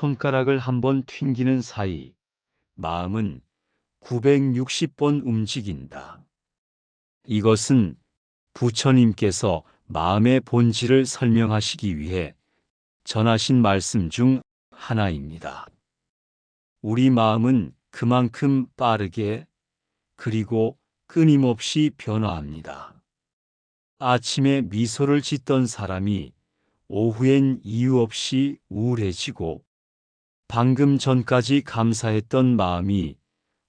손가락을 한번 튕기는 사이 마음은 960번 움직인다. 이것은 부처님께서 마음의 본질을 설명하시기 위해 전하신 말씀 중 하나입니다. 우리 마음은 그만큼 빠르게 그리고 끊임없이 변화합니다. 아침에 미소를 짓던 사람이 오후엔 이유 없이 우울해지고 방금 전까지 감사했던 마음이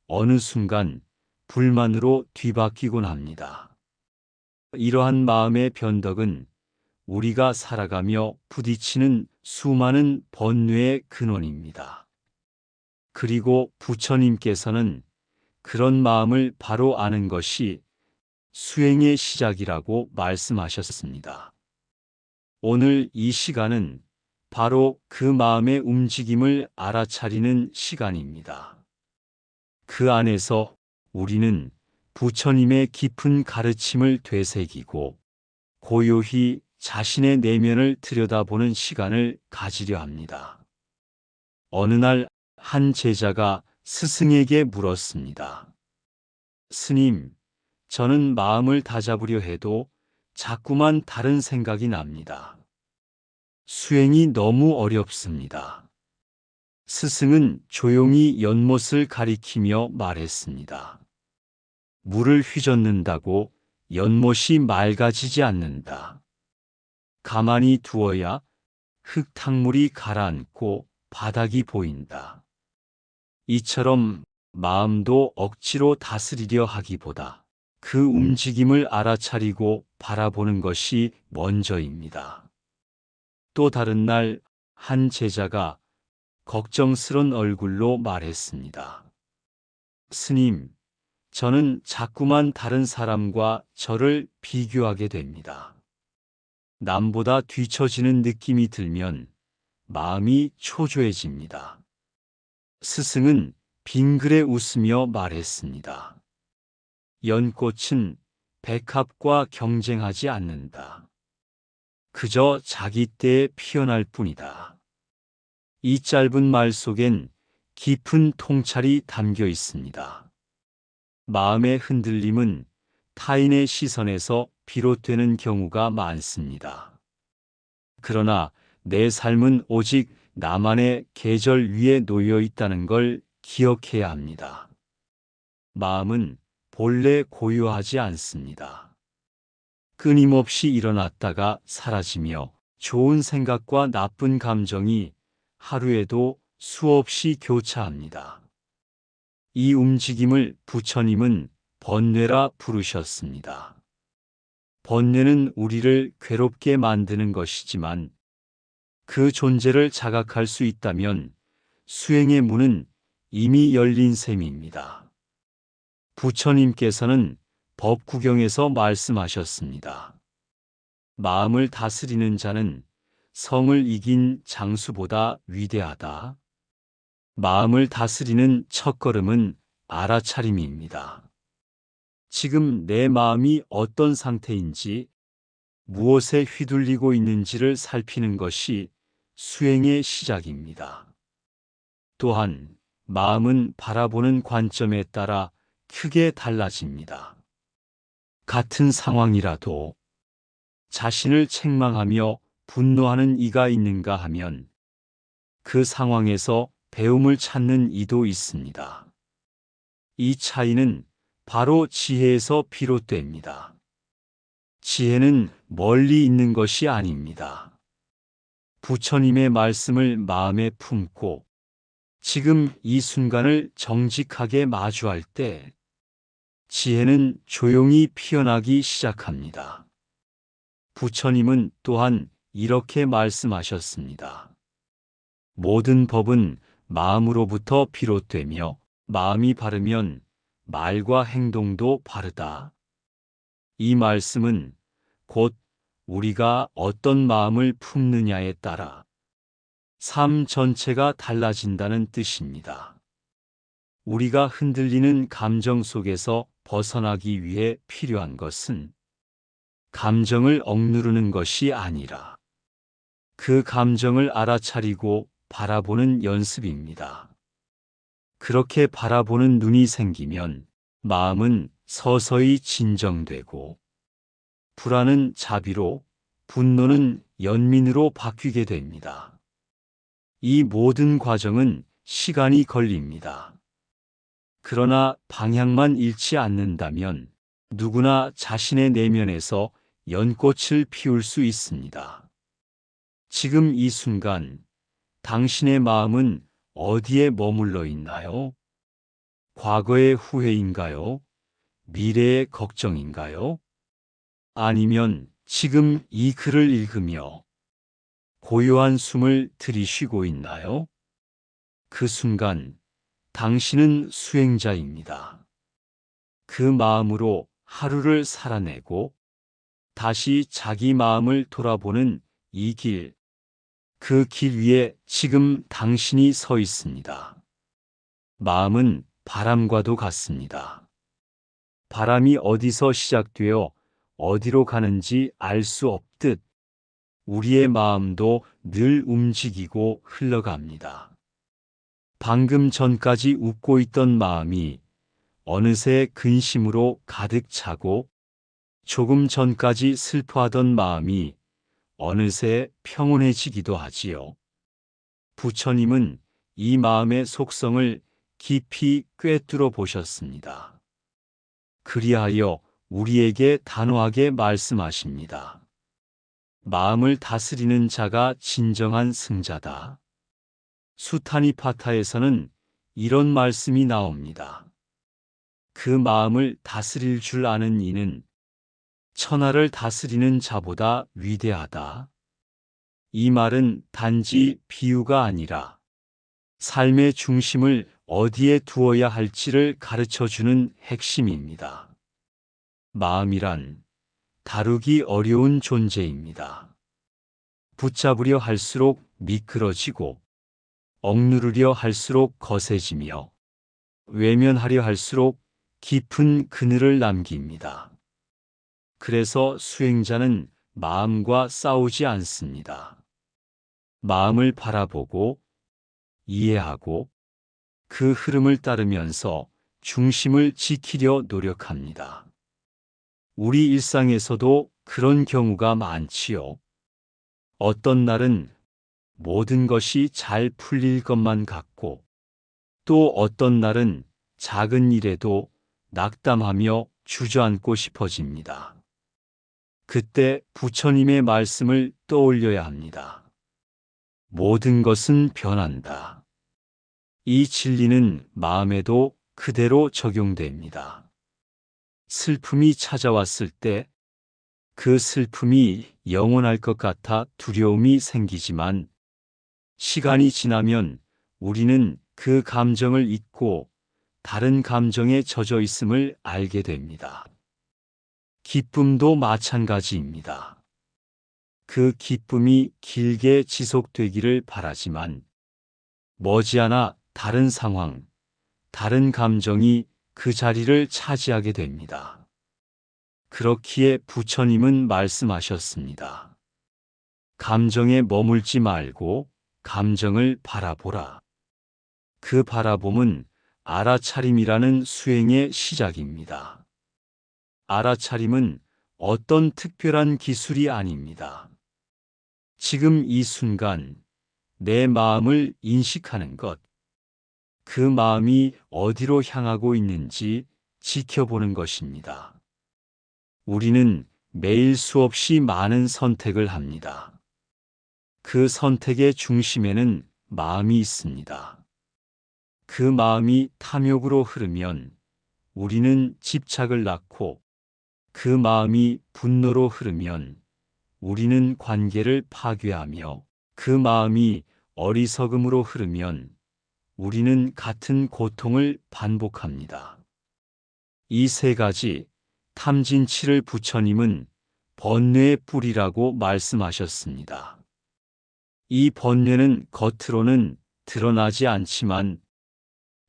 어느 순간 불만으로 뒤바뀌곤 합니다. 이러한 마음의 변덕은 우리가 살아가며 부딪히는 수많은 번뇌의 근원입니다. 그리고 부처님께서는 그런 마음을 바로 아는 것이 수행의 시작이라고 말씀하셨습니다. 오늘 이 시간은 바로 그 마음의 움직임을 알아차리는 시간입니다. 그 안에서 우리는 부처님의 깊은 가르침을 되새기고 고요히 자신의 내면을 들여다보는 시간을 가지려 합니다. 어느 날 한 제자가 스승에게 물었습니다. 스님, 저는 마음을 다잡으려 해도 자꾸만 다른 생각이 납니다. 수행이 너무 어렵습니다. 스승은 조용히 연못을 가리키며 말했습니다. 물을 휘젓는다고 연못이 맑아지지 않는다. 가만히 두어야 흙탕물이 가라앉고 바닥이 보인다. 이처럼 마음도 억지로 다스리려 하기보다 그 움직임을 알아차리고 바라보는 것이 먼저입니다. 또 다른 날 한 제자가 걱정스런 얼굴로 말했습니다. 스님, 저는 자꾸만 다른 사람과 저를 비교하게 됩니다. 남보다 뒤처지는 느낌이 들면 마음이 초조해집니다. 스승은 빙그레 웃으며 말했습니다. 연꽃은 백합과 경쟁하지 않는다. 그저 자기 때에 피어날 뿐이다. 이 짧은 말 속엔 깊은 통찰이 담겨 있습니다. 마음의 흔들림은 타인의 시선에서 비롯되는 경우가 많습니다. 그러나 내 삶은 오직 나만의 계절 위에 놓여 있다는 걸 기억해야 합니다. 마음은 본래 고요하지 않습니다. 끊임없이 일어났다가 사라지며 좋은 생각과 나쁜 감정이 하루에도 수없이 교차합니다. 이 움직임을 부처님은 번뇌라 부르셨습니다. 번뇌는 우리를 괴롭게 만드는 것이지만 그 존재를 자각할 수 있다면 수행의 문은 이미 열린 셈입니다. 부처님께서는 법구경에서 말씀하셨습니다. 마음을 다스리는 자는 성을 이긴 장수보다 위대하다. 마음을 다스리는 첫걸음은 알아차림입니다. 지금 내 마음이 어떤 상태인지, 무엇에 휘둘리고 있는지를 살피는 것이 수행의 시작입니다. 또한 마음은 바라보는 관점에 따라 크게 달라집니다. 같은 상황이라도 자신을 책망하며 분노하는 이가 있는가 하면 그 상황에서 배움을 찾는 이도 있습니다. 이 차이는 바로 지혜에서 비롯됩니다. 지혜는 멀리 있는 것이 아닙니다. 부처님의 말씀을 마음에 품고 지금 이 순간을 정직하게 마주할 때 지혜는 조용히 피어나기 시작합니다. 부처님은 또한 이렇게 말씀하셨습니다. 모든 법은 마음으로부터 비롯되며 마음이 바르면 말과 행동도 바르다. 이 말씀은 곧 우리가 어떤 마음을 품느냐에 따라 삶 전체가 달라진다는 뜻입니다. 우리가 흔들리는 감정 속에서 벗어나기 위해 필요한 것은 감정을 억누르는 것이 아니라 그 감정을 알아차리고 바라보는 연습입니다. 그렇게 바라보는 눈이 생기면 마음은 서서히 진정되고 불안은 자비로, 분노는 연민으로 바뀌게 됩니다. 이 모든 과정은 시간이 걸립니다. 그러나 방향만 잃지 않는다면 누구나 자신의 내면에서 연꽃을 피울 수 있습니다. 지금 이 순간 당신의 마음은 어디에 머물러 있나요? 과거의 후회인가요? 미래의 걱정인가요? 아니면 지금 이 글을 읽으며 고요한 숨을 들이쉬고 있나요? 그 순간 당신은 수행자입니다. 그 마음으로 하루를 살아내고 다시 자기 마음을 돌아보는 이 길, 그 길 위에 지금 당신이 서 있습니다. 마음은 바람과도 같습니다. 바람이 어디서 시작되어 어디로 가는지 알 수 없듯 우리의 마음도 늘 움직이고 흘러갑니다. 방금 전까지 웃고 있던 마음이 어느새 근심으로 가득 차고 조금 전까지 슬퍼하던 마음이 어느새 평온해지기도 하지요. 부처님은 이 마음의 속성을 깊이 꿰뚫어 보셨습니다. 그리하여 우리에게 단호하게 말씀하십니다. 마음을 다스리는 자가 진정한 승자다. 수타니파타에서는 이런 말씀이 나옵니다. 그 마음을 다스릴 줄 아는 이는 천하를 다스리는 자보다 위대하다. 이 말은 단지 비유가 아니라 삶의 중심을 어디에 두어야 할지를 가르쳐주는 핵심입니다. 마음이란 다루기 어려운 존재입니다. 붙잡으려 할수록 미끄러지고 억누르려 할수록 거세지며 외면하려 할수록 깊은 그늘을 남깁니다. 그래서 수행자는 마음과 싸우지 않습니다. 마음을 바라보고 이해하고 그 흐름을 따르면서 중심을 지키려 노력합니다. 우리 일상에서도 그런 경우가 많지요. 어떤 날은 모든 것이 잘 풀릴 것만 같고 또 어떤 날은 작은 일에도 낙담하며 주저앉고 싶어집니다. 그때 부처님의 말씀을 떠올려야 합니다. 모든 것은 변한다. 이 진리는 마음에도 그대로 적용됩니다. 슬픔이 찾아왔을 때 그 슬픔이 영원할 것 같아 두려움이 생기지만 시간이 지나면 우리는 그 감정을 잊고 다른 감정에 젖어 있음을 알게 됩니다. 기쁨도 마찬가지입니다. 그 기쁨이 길게 지속되기를 바라지만 머지않아 다른 상황, 다른 감정이 그 자리를 차지하게 됩니다. 그렇기에 부처님은 말씀하셨습니다. 감정에 머물지 말고 감정을 바라보라. 그 바라봄은 알아차림이라는 수행의 시작입니다. 알아차림은 어떤 특별한 기술이 아닙니다. 지금 이 순간 내 마음을 인식하는 것, 그 마음이 어디로 향하고 있는지 지켜보는 것입니다. 우리는 매일 수없이 많은 선택을 합니다. 그 선택의 중심에는 마음이 있습니다. 그 마음이 탐욕으로 흐르면 우리는 집착을 낳고 그 마음이 분노로 흐르면 우리는 관계를 파괴하며 그 마음이 어리석음으로 흐르면 우리는 같은 고통을 반복합니다. 이 세 가지 탐진치를 부처님은 번뇌의 뿌리라고 말씀하셨습니다. 이 번뇌는 겉으로는 드러나지 않지만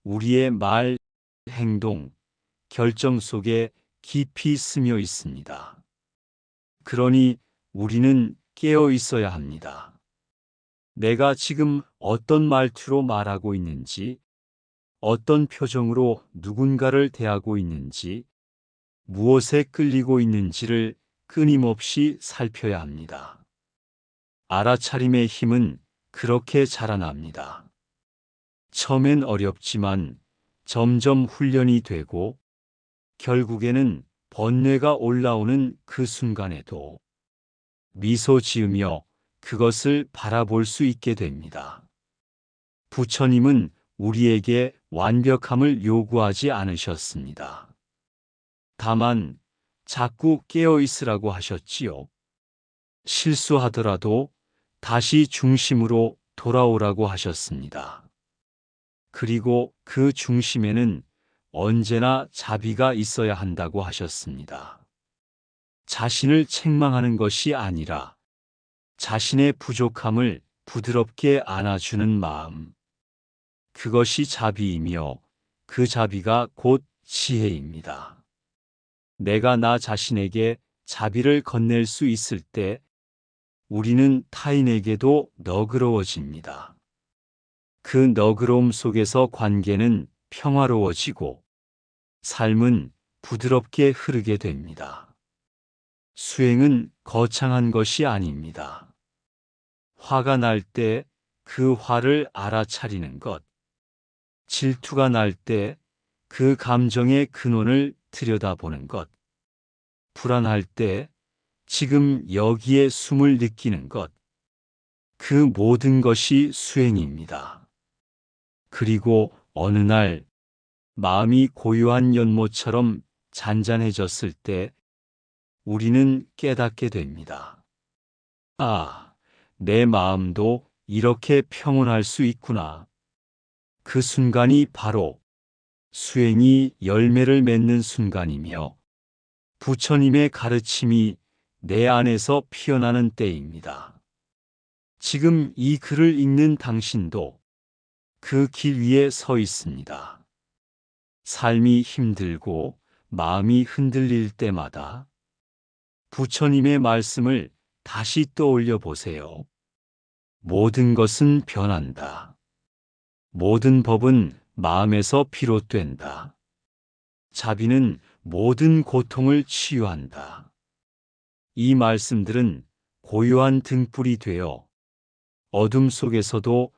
우리의 말, 행동, 결정 속에 깊이 스며 있습니다. 그러니 우리는 깨어 있어야 합니다. 내가 지금 어떤 말투로 말하고 있는지, 어떤 표정으로 누군가를 대하고 있는지, 무엇에 끌리고 있는지를 끊임없이 살펴야 합니다. 알아차림의 힘은 그렇게 자라납니다. 처음엔 어렵지만 점점 훈련이 되고 결국에는 번뇌가 올라오는 그 순간에도 미소 지으며 그것을 바라볼 수 있게 됩니다. 부처님은 우리에게 완벽함을 요구하지 않으셨습니다. 다만 자꾸 깨어 있으라고 하셨지요. 실수하더라도 다시 중심으로 돌아오라고 하셨습니다. 그리고 그 중심에는 언제나 자비가 있어야 한다고 하셨습니다. 자신을 책망하는 것이 아니라 자신의 부족함을 부드럽게 안아주는 마음. 그것이 자비이며 그 자비가 곧 지혜입니다. 내가 나 자신에게 자비를 건넬 수 있을 때 우리는 타인에게도 너그러워집니다. 그 너그러움 속에서 관계는 평화로워지고 삶은 부드럽게 흐르게 됩니다. 수행은 거창한 것이 아닙니다. 화가 날 때 그 화를 알아차리는 것, 질투가 날 때 그 감정의 근원을 들여다보는 것, 불안할 때 지금 여기에 숨을 느끼는 것, 그 모든 것이 수행입니다. 그리고 어느 날 마음이 고요한 연못처럼 잔잔해졌을 때 우리는 깨닫게 됩니다. 아, 내 마음도 이렇게 평온할 수 있구나. 그 순간이 바로 수행이 열매를 맺는 순간이며 부처님의 가르침이 내 안에서 피어나는 때입니다. 지금 이 글을 읽는 당신도 그 길 위에 서 있습니다. 삶이 힘들고 마음이 흔들릴 때마다 부처님의 말씀을 다시 떠올려 보세요. 모든 것은 변한다. 모든 법은 마음에서 비롯된다. 자비는 모든 고통을 치유한다. 이 말씀들은 고요한 등불이 되어 어둠 속에서도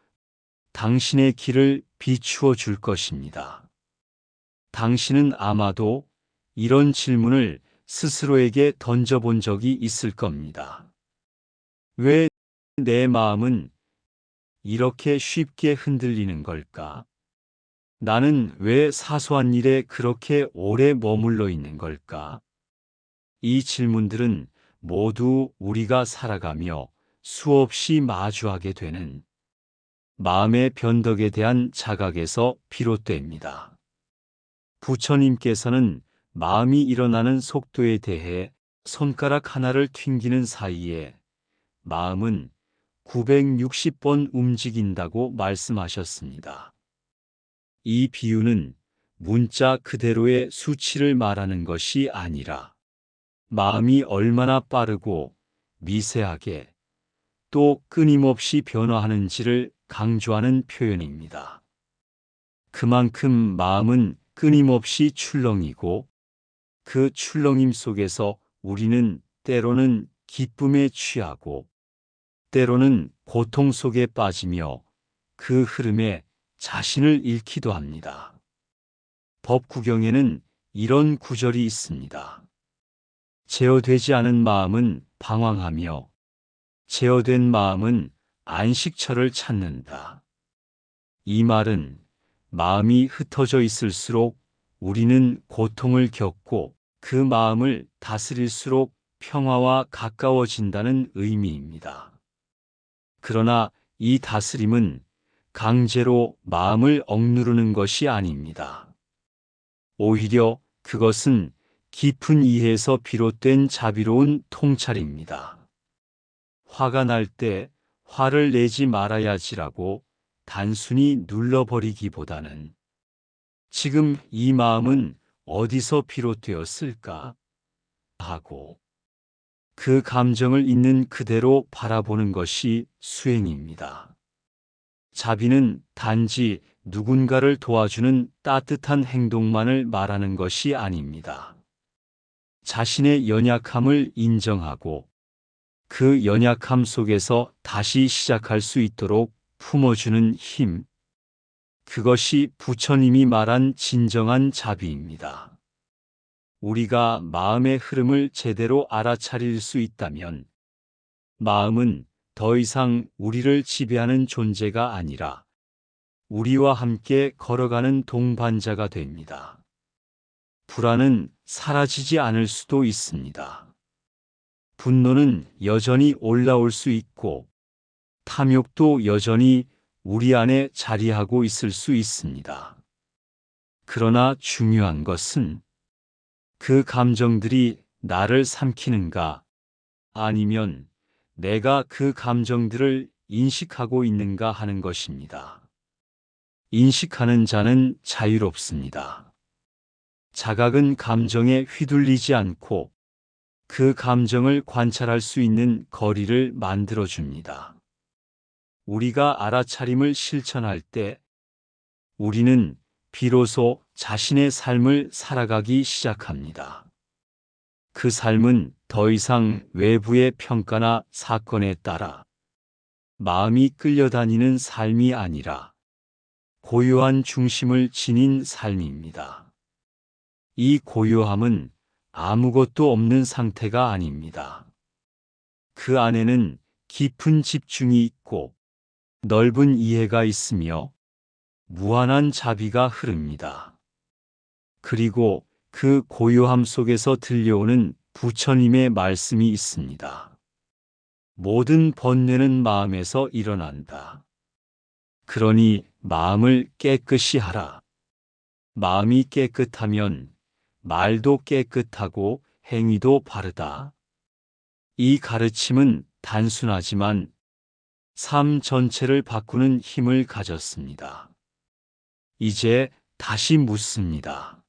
당신의 길을 비추어 줄 것입니다. 당신은 아마도 이런 질문을 스스로에게 던져본 적이 있을 겁니다. 왜 내 마음은 이렇게 쉽게 흔들리는 걸까? 나는 왜 사소한 일에 그렇게 오래 머물러 있는 걸까? 이 질문들은 모두 우리가 살아가며 수없이 마주하게 되는 마음의 변덕에 대한 자각에서 비롯됩니다. 부처님께서는 마음이 일어나는 속도에 대해 손가락 하나를 튕기는 사이에 마음은 960번 움직인다고 말씀하셨습니다. 이 비유는 문자 그대로의 수치를 말하는 것이 아니라 마음이 얼마나 빠르고 미세하게 또 끊임없이 변화하는지를 강조하는 표현입니다. 그만큼 마음은 끊임없이 출렁이고 그 출렁임 속에서 우리는 때로는 기쁨에 취하고 때로는 고통 속에 빠지며 그 흐름에 자신을 잃기도 합니다. 법구경에는 이런 구절이 있습니다. 제어되지 않은 마음은 방황하며 제어된 마음은 안식처를 찾는다. 이 말은 마음이 흩어져 있을수록 우리는 고통을 겪고 그 마음을 다스릴수록 평화와 가까워진다는 의미입니다. 그러나 이 다스림은 강제로 마음을 억누르는 것이 아닙니다. 오히려 그것은 깊은 이해에서 비롯된 자비로운 통찰입니다. 화가 날 때 화를 내지 말아야지라고 단순히 눌러버리기보다는 지금 이 마음은 어디서 비롯되었을까 하고 그 감정을 있는 그대로 바라보는 것이 수행입니다. 자비는 단지 누군가를 도와주는 따뜻한 행동만을 말하는 것이 아닙니다. 자신의 연약함을 인정하고 그 연약함 속에서 다시 시작할 수 있도록 품어주는 힘, 그것이 부처님이 말한 진정한 자비입니다. 우리가 마음의 흐름을 제대로 알아차릴 수 있다면 마음은 더 이상 우리를 지배하는 존재가 아니라 우리와 함께 걸어가는 동반자가 됩니다. 불안은 사라지지 않을 수도 있습니다. 분노는 여전히 올라올 수 있고 탐욕도 여전히 우리 안에 자리하고 있을 수 있습니다. 그러나 중요한 것은 그 감정들이 나를 삼키는가 아니면 내가 그 감정들을 인식하고 있는가 하는 것입니다. 인식하는 자는 자유롭습니다. 자각은 감정에 휘둘리지 않고 그 감정을 관찰할 수 있는 거리를 만들어줍니다. 우리가 알아차림을 실천할 때 우리는 비로소 자신의 삶을 살아가기 시작합니다. 그 삶은 더 이상 외부의 평가나 사건에 따라 마음이 끌려다니는 삶이 아니라 고요한 중심을 지닌 삶입니다. 이 고요함은 아무것도 없는 상태가 아닙니다. 그 안에는 깊은 집중이 있고 넓은 이해가 있으며 무한한 자비가 흐릅니다. 그리고 그 고요함 속에서 들려오는 부처님의 말씀이 있습니다. 모든 번뇌는 마음에서 일어난다. 그러니 마음을 깨끗이 하라. 마음이 깨끗하면 말도 깨끗하고 행위도 바르다. 이 가르침은 단순하지만 삶 전체를 바꾸는 힘을 가졌습니다. 이제 다시 묻습니다.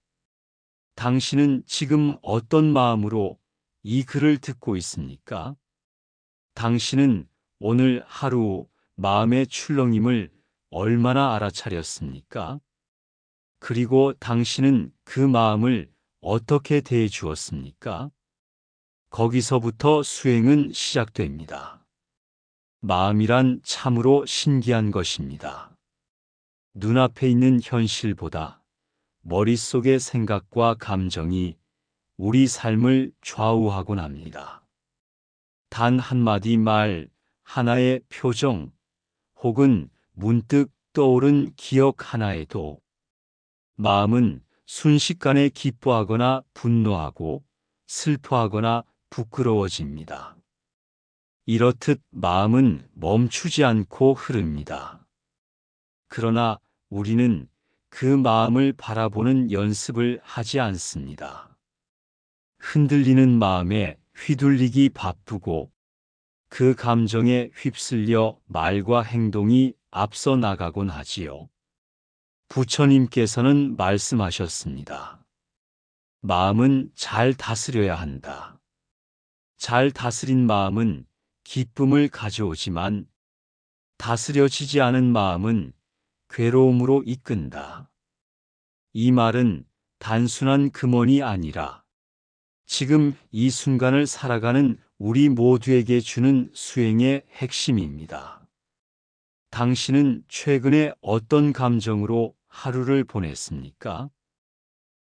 당신은 지금 어떤 마음으로 이 글을 듣고 있습니까? 당신은 오늘 하루 마음의 출렁임을 얼마나 알아차렸습니까? 그리고 당신은 그 마음을 어떻게 대해 주었습니까? 거기서부터 수행은 시작됩니다. 마음이란 참으로 신기한 것입니다. 눈앞에 있는 현실보다 머릿속의 생각과 감정이 우리 삶을 좌우하곤 합니다. 단 한마디 말, 하나의 표정, 혹은 문득 떠오른 기억 하나에도 마음은 순식간에 기뻐하거나 분노하고 슬퍼하거나 부끄러워집니다. 이렇듯 마음은 멈추지 않고 흐릅니다. 그러나 우리는 그 마음을 바라보는 연습을 하지 않습니다. 흔들리는 마음에 휘둘리기 바쁘고 그 감정에 휩쓸려 말과 행동이 앞서 나가곤 하지요. 부처님께서는 말씀하셨습니다. 마음은 잘 다스려야 한다. 잘 다스린 마음은 기쁨을 가져오지만 다스려지지 않은 마음은 괴로움으로 이끈다. 이 말은 단순한 금언이 아니라 지금 이 순간을 살아가는 우리 모두에게 주는 수행의 핵심입니다. 당신은 최근에 어떤 감정으로 하루를 보냈습니까?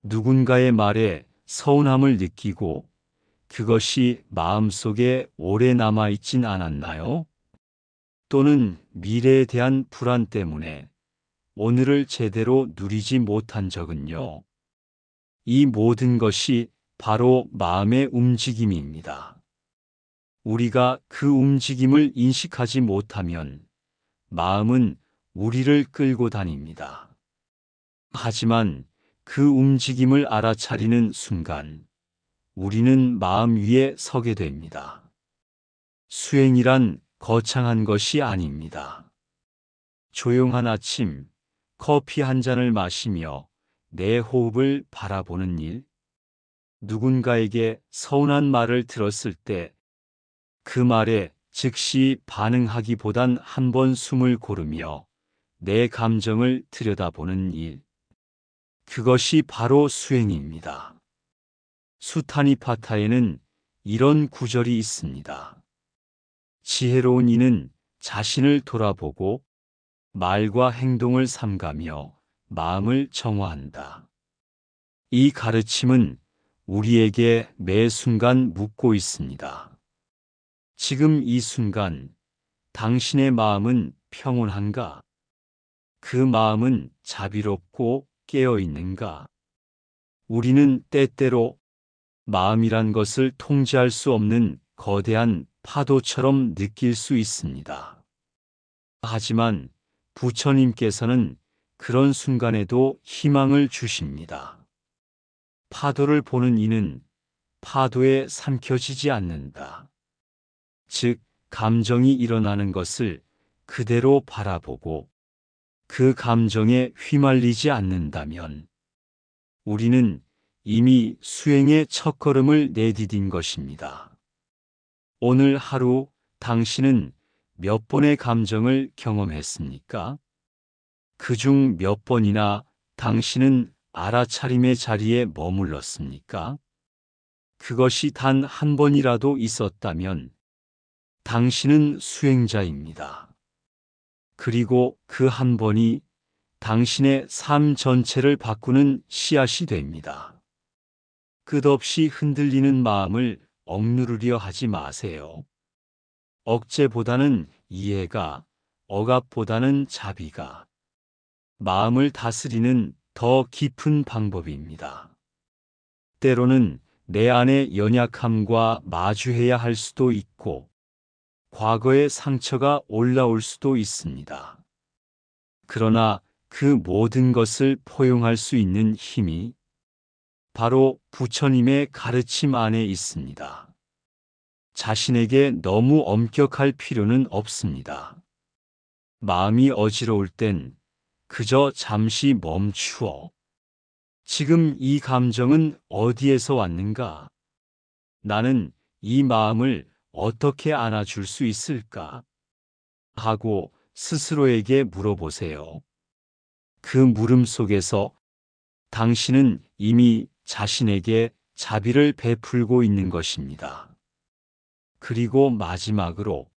누군가의 말에 서운함을 느끼고 그것이 마음속에 오래 남아있진 않았나요? 또는 미래에 대한 불안 때문에 오늘을 제대로 누리지 못한 적은요? 이 모든 것이 바로 마음의 움직임입니다. 우리가 그 움직임을 인식하지 못하면 마음은 우리를 끌고 다닙니다. 하지만 그 움직임을 알아차리는 순간 우리는 마음 위에 서게 됩니다. 수행이란 거창한 것이 아닙니다. 조용한 아침, 커피 한 잔을 마시며 내 호흡을 바라보는 일, 누군가에게 서운한 말을 들었을 때 그 말에 즉시 반응하기보단 한 번 숨을 고르며 내 감정을 들여다보는 일. 그것이 바로 수행입니다. 수타니파타에는 이런 구절이 있습니다. 지혜로운 이는 자신을 돌아보고 말과 행동을 삼가며 마음을 정화한다. 이 가르침은 우리에게 매 순간 묻고 있습니다. 지금 이 순간 당신의 마음은 평온한가? 그 마음은 자비롭고 깨어 있는가? 우리는 때때로 마음이란 것을 통제할 수 없는 거대한 파도처럼 느낄 수 있습니다. 하지만 부처님께서는 그런 순간에도 희망을 주십니다. 파도를 보는 이는 파도에 삼켜지지 않는다. 즉, 감정이 일어나는 것을 그대로 바라보고 그 감정에 휘말리지 않는다면 우리는 이미 수행의 첫걸음을 내디딘 것입니다. 오늘 하루 당신은 몇 번의 감정을 경험했습니까? 그중 몇 번이나 당신은 알아차림의 자리에 머물렀습니까? 그것이 단 한 번이라도 있었다면 당신은 수행자입니다. 그리고 그 한 번이 당신의 삶 전체를 바꾸는 씨앗이 됩니다. 끝없이 흔들리는 마음을 억누르려 하지 마세요. 억제보다는 이해가, 억압보다는 자비가 마음을 다스리는 더 깊은 방법입니다. 때로는 내 안의 연약함과 마주해야 할 수도 있고, 과거의 상처가 올라올 수도 있습니다. 그러나 그 모든 것을 포용할 수 있는 힘이 바로 부처님의 가르침 안에 있습니다. 자신에게 너무 엄격할 필요는 없습니다. 마음이 어지러울 땐 그저 잠시 멈추어 지금 이 감정은 어디에서 왔는가? 나는 이 마음을 어떻게 안아줄 수 있을까? 하고 스스로에게 물어보세요. 그 물음 속에서 당신은 이미 자신에게 자비를 베풀고 있는 것입니다. 그리고 마지막으로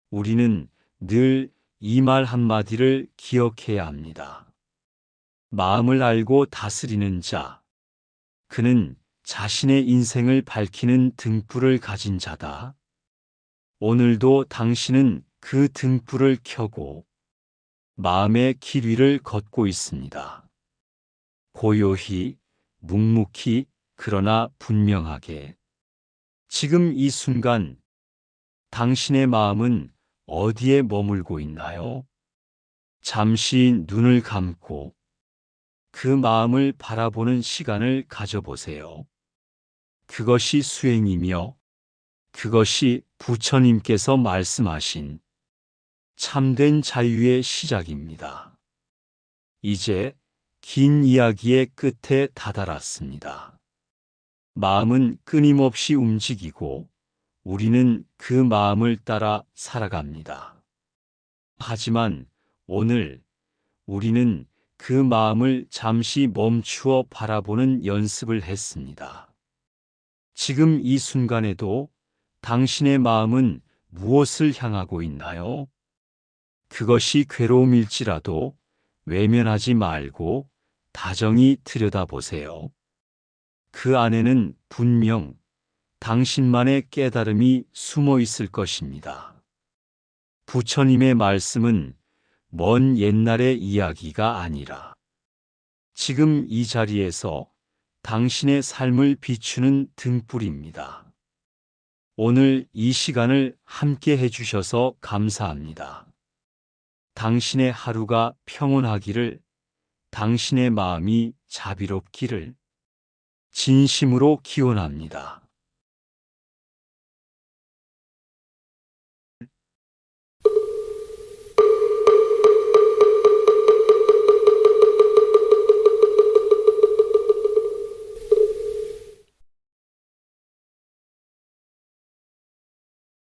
우리는 늘 이 말 한마디를 기억해야 합니다. 마음을 알고 다스리는 자, 그는 자신의 인생을 밝히는 등불을 가진 자다. 오늘도 당신은 그 등불을 켜고 마음의 길 위를 걷고 있습니다. 고요히, 묵묵히, 그러나 분명하게. 지금 이 순간 당신의 마음은 어디에 머물고 있나요? 잠시 눈을 감고 그 마음을 바라보는 시간을 가져보세요. 그것이 수행이며 그것이 부처님께서 말씀하신 참된 자유의 시작입니다. 이제 긴 이야기의 끝에 다다랐습니다. 마음은 끊임없이 움직이고 우리는 그 마음을 따라 살아갑니다. 하지만 오늘 우리는 그 마음을 잠시 멈추어 바라보는 연습을 했습니다. 지금 이 순간에도 당신의 마음은 무엇을 향하고 있나요? 그것이 괴로움일지라도 외면하지 말고 다정히 들여다보세요. 그 안에는 분명 당신만의 깨달음이 숨어 있을 것입니다. 부처님의 말씀은 먼 옛날의 이야기가 아니라 지금 이 자리에서 당신의 삶을 비추는 등불입니다. 오늘 이 시간을 함께 해주셔서 감사합니다. 당신의 하루가 평온하기를, 당신의 마음이 자비롭기를 진심으로 기원합니다.